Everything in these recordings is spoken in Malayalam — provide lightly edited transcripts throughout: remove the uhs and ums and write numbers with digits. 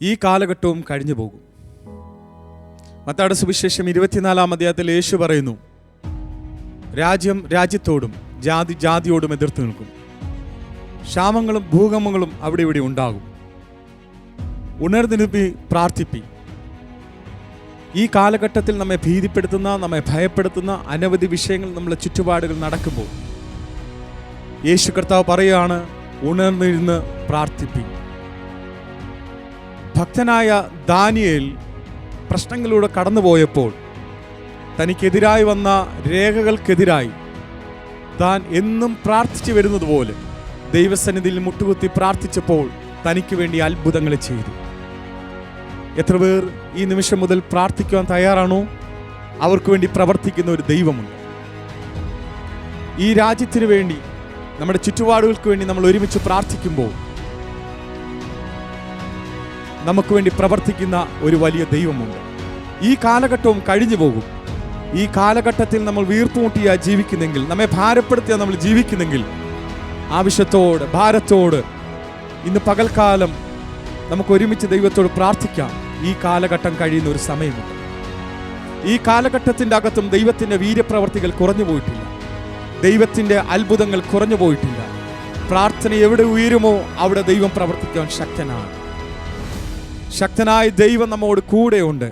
ഈ കാലഘട്ടവും കഴിഞ്ഞു പോകും. മത്തായിയുടെ സുവിശേഷം 24-ാം അധ്യായത്തിൽ യേശു പറയുന്നു, രാജ്യം രാജ്യത്തോടും ജാതി ജാതിയോടും എതിർത്ത് നിൽക്കും. ക്ഷാമങ്ങളും ഭൂകമ്പങ്ങളും അവിടെ ഇവിടെ ഉണ്ടാകും. ഉണർന്നിരുപ്പി, പ്രാർത്ഥിപ്പി. ഈ കാലഘട്ടത്തിൽ നമ്മെ ഭീതിപ്പെടുത്തുന്ന, നമ്മെ ഭയപ്പെടുത്തുന്ന അനവധി വിഷയങ്ങൾ നമ്മളെ ചുറ്റുപാടുകൾ നടക്കുമ്പോൾ യേശു കർത്താവ് പറയുകയാണ്, ഉണർന്നിരുന്ന് പ്രാർത്ഥിപ്പി. ഭക്തനായ ദാനിയേൽ പ്രശ്നങ്ങളിലൂടെ കടന്നുപോയപ്പോൾ തനിക്കെതിരായി വന്ന രേഖകൾക്കെതിരായി താൻ എന്നും പ്രാർത്ഥിച്ചു വരുന്നത് പോലെ ദൈവസന്നിധിയിൽ മുട്ടുകുത്തി പ്രാർത്ഥിച്ചപ്പോൾ തനിക്ക് വേണ്ടി അത്ഭുതങ്ങൾ ചെയ്തു. എത്ര പേർ ഈ നിമിഷം മുതൽ പ്രാർത്ഥിക്കുവാൻ തയ്യാറാണോ? അവർക്ക് വേണ്ടി പ്രവർത്തിക്കുന്ന ഒരു ദൈവമുണ്ട്. ഈ രാജ്യത്തിന് വേണ്ടി, നമ്മുടെ ചുറ്റുപാടുകൾക്ക് വേണ്ടി നമ്മൾ ഒരുമിച്ച് പ്രാർത്ഥിക്കുമ്പോൾ നമുക്ക് വേണ്ടി പ്രവർത്തിക്കുന്ന ഒരു വലിയ ദൈവമുണ്ട്. ഈ കാലഘട്ടവും കഴിഞ്ഞു പോകും. ഈ കാലഘട്ടത്തിൽ നമ്മൾ വീർപ്പുമുട്ടിയാ ജീവിക്കുന്നെങ്കിൽ, നമ്മെ ഭാരപ്പെടുത്തിയാ നമ്മൾ ജീവിക്കുന്നെങ്കിൽ, ആവശ്യത്തോട് ഭാരത്തോട് ഇന്ന് പകൽക്കാലം നമുക്ക് ഒരുമിച്ച് ദൈവത്തോട് പ്രാർത്ഥിക്കാം. ഈ കാലഘട്ടം കഴിയുന്ന ഒരു സമയമുണ്ട്. ഈ കാലഘട്ടത്തിൻ്റെ അകത്തും ദൈവത്തിൻ്റെ വീര്യപ്രവർത്തികൾ കുറഞ്ഞു പോയിട്ടില്ല. ദൈവത്തിൻ്റെ അത്ഭുതങ്ങൾ കുറഞ്ഞു പോയിട്ടില്ല. പ്രാർത്ഥന എവിടെ ഉയരുമോ അവിടെ ദൈവം പ്രവർത്തിക്കാൻ ശക്തനാണ്. ശക്തനായ ദൈവം നമ്മോട് കൂടെയുണ്ട്.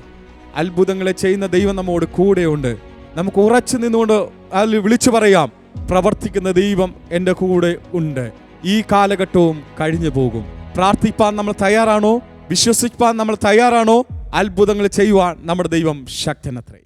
അത്ഭുതങ്ങളെ ചെയ്യുന്ന ദൈവം നമ്മോട് കൂടെയുണ്ട്. നമുക്ക് ഉറച്ചു നിന്നുകൊണ്ട് അതിൽ വിളിച്ചു പറയാം, പ്രവർത്തിക്കുന്ന ദൈവം എൻ്റെ കൂടെ ഉണ്ട്. ഈ കാലഘട്ടവും കഴിഞ്ഞു പോകും. പ്രാർത്ഥിപ്പാൻ നമ്മൾ തയ്യാറാണോ? വിശ്വസിപ്പാൻ നമ്മൾ തയ്യാറാണോ? അത്ഭുതങ്ങൾ ചെയ്യുവാൻ നമ്മുടെ ദൈവം ശക്തനത്രേ.